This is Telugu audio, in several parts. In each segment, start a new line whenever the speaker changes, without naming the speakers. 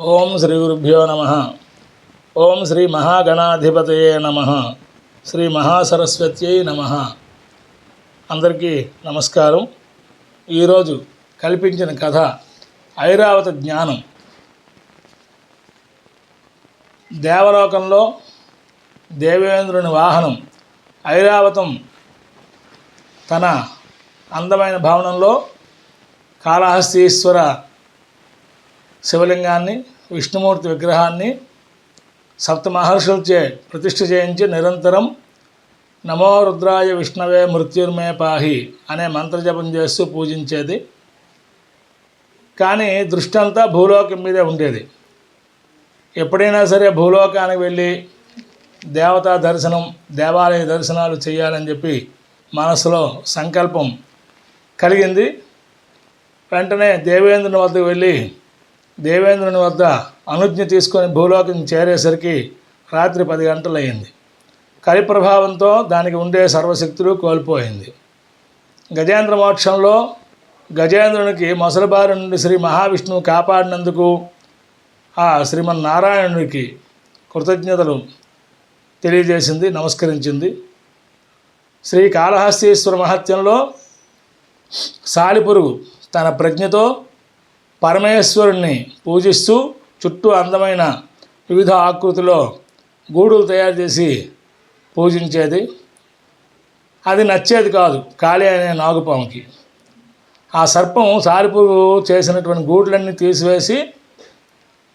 ఓం శ్రీ గురుభ్యో నమ. ఓం శ్రీ మహాగణాధిపతయే నమ. శ్రీ మహాసరస్వత్యై నమ. అందరికీ నమస్కారం. ఈరోజు కల్పించిన కథ ఐరావత జ్ఞానం. దేవలోకంలో దేవేంద్రుని వాహనం ఐరావతం తన అందమైన భవనంలో కాళహస్తీశ్వర శివలింగాన్ని, విష్ణుమూర్తి విగ్రహాన్ని సప్తమహర్షులచే ప్రతిష్ఠ చేయించి నిరంతరం నమో రుద్రాయ విష్ణవే మృత్యుర్మే పాహి అనే మంత్రజపం చేస్తూ పూజించేది. కానీ దృష్టి అంతా భూలోకం మీదే ఉండేది. ఎప్పుడైనా సరే భూలోకానికి వెళ్ళి దేవతా దర్శనం, దేవాలయ దర్శనాలు చేయాలని చెప్పి మనసులో సంకల్పం కలిగింది. వెంటనే దేవేంద్రుని వద్దకు వెళ్ళి దేవేంద్రుని వద్ద అనుజ్ఞ తీసుకొని భూలోకం చేరేసరికి రాత్రి 10 గంటలయ్యింది. కలి ప్రభావంతో దానికి ఉండే సర్వశక్తులు కోల్పోయింది. గజేంద్ర మోక్షంలో గజేంద్రునికి మొసలిబారి నుండి శ్రీ మహావిష్ణువు కాపాడినందుకు ఆ శ్రీమన్నారాయణునికి కృతజ్ఞతలు తెలియజేసింది, నమస్కరించింది. శ్రీ కాళహస్తీశ్వర మహత్యంలో సాలిపురుగు తన ప్రజ్ఞతో పరమేశ్వరుణ్ణి పూజిస్తూ చుట్టూ అందమైన వివిధ ఆకృతిలో గూడులు తయారు చేసి పూజించేది. అది నచ్చేది కాదు కాళీ అనే నాగుపాముకి. ఆ సర్పం సాలిపురుగు చేసినటువంటి గూడులన్నీ తీసివేసి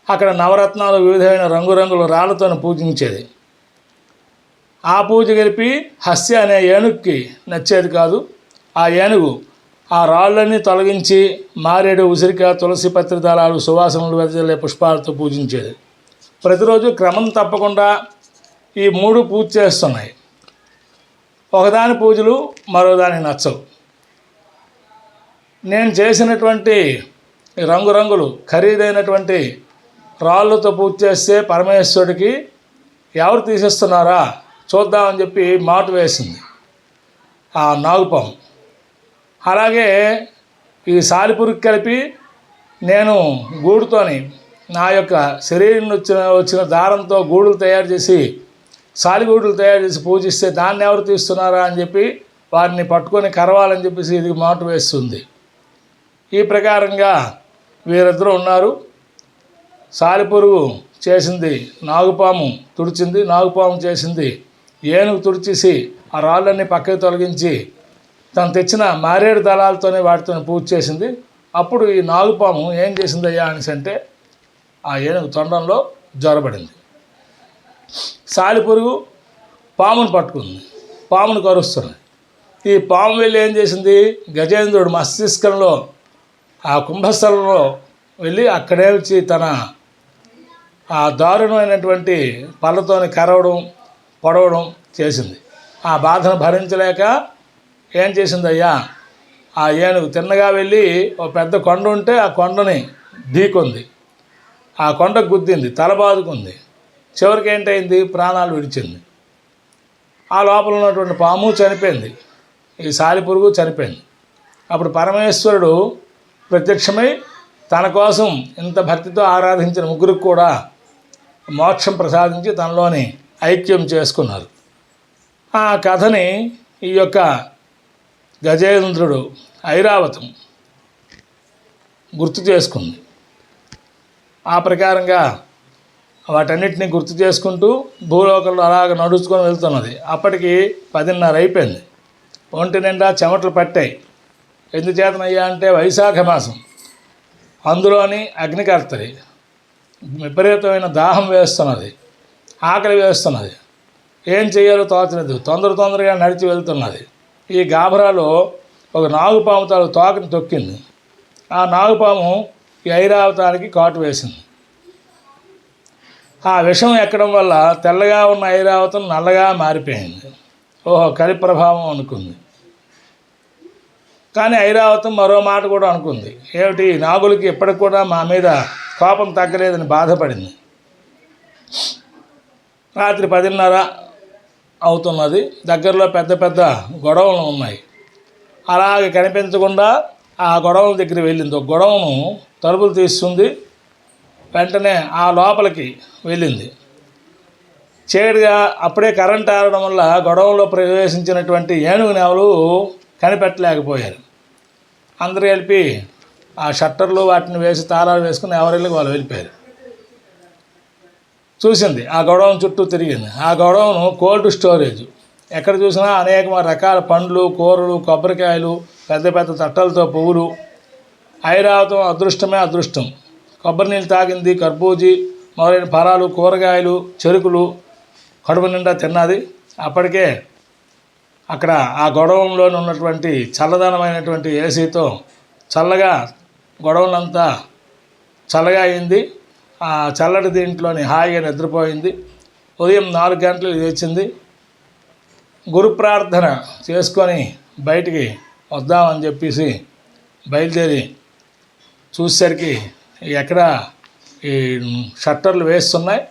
అక్కడ నవరత్నాలు, వివిధమైన రంగురంగుల రాళ్లతో పూజించేది. ఆ పూజ గెలిపి హస్య అనే ఏనుగుకి నచ్చేది కాదు. ఆ ఏనుగు ఆ రాళ్ళన్నీ తొలగించి మారేడు, ఉసిరిక, తులసి పత్రి దళాలు, సువాసనలు వెదజల్లే పుష్పాలతో పూజించేది. ప్రతిరోజు క్రమం తప్పకుండా ఈ 3 పూజ చేస్తున్నాయి. ఒకదాని పూజలు మరోదాని నచ్చవు. నేను చేసినటువంటి రంగురంగులు ఖరీదైనటువంటి రాళ్ళతో పూజ చేస్తే పరమేశ్వరుడికి ఎవరు తీసేస్తున్నారా చూద్దామని చెప్పి మాటు వేసింది ఆ నాగుపాము. అలాగే ఈ సాలిపురుగు కలిపి నేను గూడుతోని నా యొక్క శరీరం వచ్చిన దారంతో గూడులు తయారు చేసి, సాలిగూడులు తయారు చేసి పూజిస్తే దాన్ని ఎవరు తీస్తున్నారా అని చెప్పి వారిని పట్టుకొని కరవాలని చెప్పేసి ఇది మాటు వేస్తుంది. ఈ ప్రకారంగా వీరిద్దరూ ఉన్నారు. సాలిపురుగు చేసింది నాగుపాము తుడిచింది, నాగుపాము చేసింది ఏనుగు తుడిచేసి ఆ రాళ్ళన్నీ పక్కకి తొలగించి తను తెచ్చిన మారేడు దళాలతోనే వాటితో పూజ చేసింది. అప్పుడు ఈ నాగుపాము ఏం చేసిందయ్యా అనేసి అంటే ఆ ఏనుగు తొండంలో జ్వరబడింది. సాలిపురుగు పామును పట్టుకుంది, పామును కరుస్తుంది. ఈ పాము వెళ్ళి ఏం చేసింది, గజేంద్రుడు మస్తిష్కంలో ఆ కుంభస్థలంలో వెళ్ళి అక్కడే వచ్చి తన ఆ దారుణమైనటువంటి పళ్ళతోని కరవడం, పొడవడం చేసింది. ఆ బాధను భరించలేక ఏం చేసిందయ్యా, ఆ ఏనుగు తిన్నగా వెళ్ళి ఒక పెద్ద కొండ ఉంటే ఆ కొండని ఢీకొంది, ఆ కొండకు గుద్దింది, తల బాదుకుంది. చివరికి ఏంటైంది, ప్రాణాలు విడిచింది. ఆ లోపల ఉన్నటువంటి పాము చనిపోయింది, ఈ సాలిపురుగు చనిపోయింది. అప్పుడు పరమేశ్వరుడు ప్రత్యక్షమై తన కోసం ఇంత భక్తితో ఆరాధించిన ముగ్గురికి కూడా మోక్షం ప్రసాదించి తనలోని ఐక్యం చేసుకున్నారు. ఆ కథని ఈ యొక్క గజేంద్రుడు ఐరావతం గుర్తు చేసుకుంది. ఆ ప్రకారంగా వాటన్నిటిని గుర్తు చేసుకుంటూ భూలోకంలో అలాగ నడుచుకొని వెళ్తున్నది. అప్పటికి 10:30 అయిపోయింది. ఒంటి నిండా చెమటలు పట్టాయి. ఎందుచేతనయ్యా అంటే వైశాఖ మాసం, అందులోని అగ్నికర్తరి, విపరీతమైన దాహం వేస్తున్నది, ఆకలి వేస్తున్నది. ఏం చేయాలో తోచలేదు. తొందరగా నడిచి వెళ్తున్నది. ఈ గాభరాలో ఒక నాగుపాము తోకని తొక్కింది. ఆ నాగుపాము ఈ ఐరావతానికి కాటు వేసింది. ఆ విషం ఎక్కడం వల్ల తెల్లగా ఉన్న ఐరావతం నల్లగా మారిపోయింది. ఓహో, కలి ప్రభావం అనుకుంది. కానీ ఐరావతం మరో మాట కూడా అనుకుంది. ఏమిటి, నాగులకి ఇప్పటికి కూడా మా మీద కోపం తగ్గలేదని బాధపడింది. రాత్రి 10:30 అవుతున్నది. దగ్గరలో పెద్ద పెద్ద గొడవలు ఉన్నాయి. అలాగే కనిపించకుండా ఆ గొడవల దగ్గర వెళ్ళింది. ఒక గొడవను తలుపులు తీస్తుంది. వెంటనే ఆ లోపలికి వెళ్ళింది. చీకటిగా అప్పుడే కరెంట్ ఆరడం వల్ల గొడవలో ప్రవేశించినటువంటి ఏనుగుని ఎవరు కనిపెట్టలేకపోయారు. అందరూ వెళ్ళి ఆ షట్టర్లు వాటిని వేసి తాళాలు వేసుకుని ఎవరెళ్ళకి వాళ్ళు వెళ్ళిపోయారు. చూసింది, ఆ గొడవను చుట్టూ తిరిగింది. ఆ గొడవను కోల్డ్ స్టోరేజ్, ఎక్కడ చూసినా అనేక రకాల పండ్లు, కూరలు, కొబ్బరికాయలు, పెద్ద పెద్ద తట్టలతో పువ్వులు. ఐరావతం అదృష్టమే అదృష్టం. కొబ్బరి నీళ్ళు తాగింది, కర్బూజీ మొదలైన ఫలాలు, కూరగాయలు, చెరుకులు కడుపు నిండా తిన్నది. అప్పటికే అక్కడ ఆ గొడవంలో ఉన్నటువంటి చల్లదనమైనటువంటి ఏసీతో చల్లగా గొడవలంతా చల్లగా అయింది. ఆ చల్లటి దీంట్లోని హాయిగా నిద్రపోయింది. ఉదయం 4 గంటలకు లేచింది. గురు ప్రార్థన చేసుకొని బయటికి వద్దామని చెప్పేసి బయలుదేరి చూసేసరికి ఎక్కడ ఈ షట్టర్లు వేస్తున్నాయి.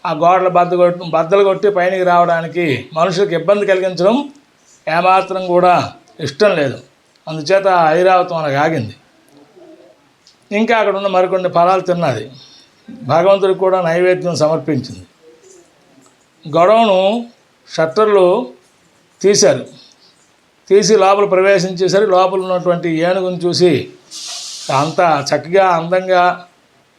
ఆ గోడలు బద్దలు కొట్టి పైనకి రావడానికి మనుషులకు ఇబ్బంది కలిగించడం ఏమాత్రం కూడా ఇష్టం లేదు. అందుచేత ఐరావతం అనగా ఆగింది. ఇంకా అక్కడ ఉన్న మరికొన్ని ఫలాలు తిన్నది. భగవంతుడికి కూడా నైవేద్యం సమర్పించింది. గొడవను షట్టర్లు తీశారు. తీసి లోపల ప్రవేశించేసరికి లోపల ఉన్నటువంటి ఏనుగును చూసి, అంత చక్కగా అందంగా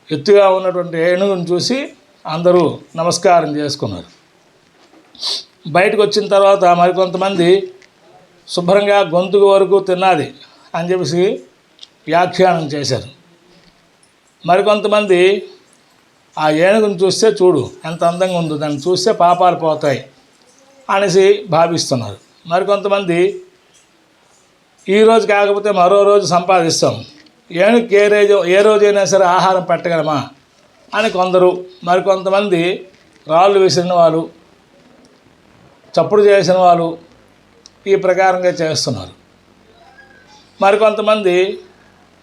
ఎత్తుగా ఉన్నటువంటి ఏనుగును చూసి అందరూ నమస్కారం చేసుకున్నారు. బయటకు వచ్చిన తర్వాత మరికొంతమంది శుభ్రంగా గొంతుకు వరకు తిన్నది అని చెప్పేసి వ్యాఖ్యానం చేశారు. మరికొంతమంది ఆ ఏనుగును చూస్తే చూడు ఎంత అందంగా ఉందో, దాన్ని చూస్తే పాపాలు పోతాయి అనేసి భావిస్తున్నారు. మరికొంతమంది ఈరోజు కాకపోతే మరో రోజు సంపాదిస్తాం, ఏనుగుకి ఏ రోజైనా సరే ఆహారం పెట్టగలమా అని కొందరు. మరికొంతమంది రాళ్ళు విసిరిన వాళ్ళు, చప్పుడు చేసిన వాళ్ళు ఈ ప్రకారంగా చేస్తున్నారు. మరికొంతమంది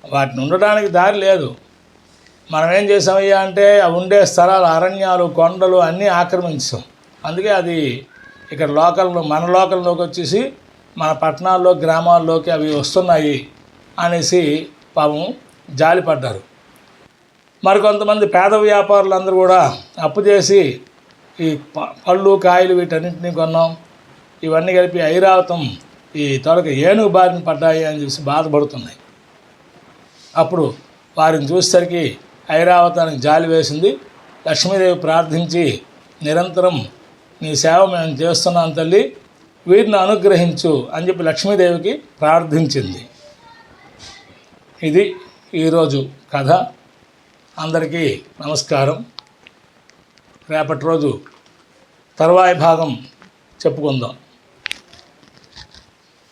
వాటిని ఉండడానికి దారి లేదు, మనం ఏం చేసామయ్యా అంటే ఉండే స్థలాలు, అరణ్యాలు, కొండలు అన్నీ ఆక్రమించాం. అందుకే అది ఇక్కడ మన లోకల్లోకి వచ్చేసి మన పట్టణాల్లో, గ్రామాల్లోకి అవి వస్తున్నాయి అనేసి పాపం జాలిపడ్డారు. మరికొంతమంది పేద వ్యాపారులందరూ కూడా అప్పు చేసి ఈ పళ్ళు, కాయలు వీటన్నింటినీ కొన్నాం, ఇవన్నీ కలిపి ఐరావతం ఈ తొలక ఏనుగు బారిన పడ్డాయి అని చూసి బాధపడుతున్నాయి. అప్పుడు వారిని చూసేసరికి ఐరావతానికి జాలి వేసింది. లక్ష్మీదేవి ప్రార్థించి, నిరంతరం నీ సేవ మేము చేస్తున్నాం తల్లి, వీరిని అనుగ్రహించు అని చెప్పి లక్ష్మీదేవికి ప్రార్థించింది. ఇది ఈరోజు కథ. అందరికీ నమస్కారం. రేపటి రోజు తర్వాయి భాగం చెప్పుకుందాం.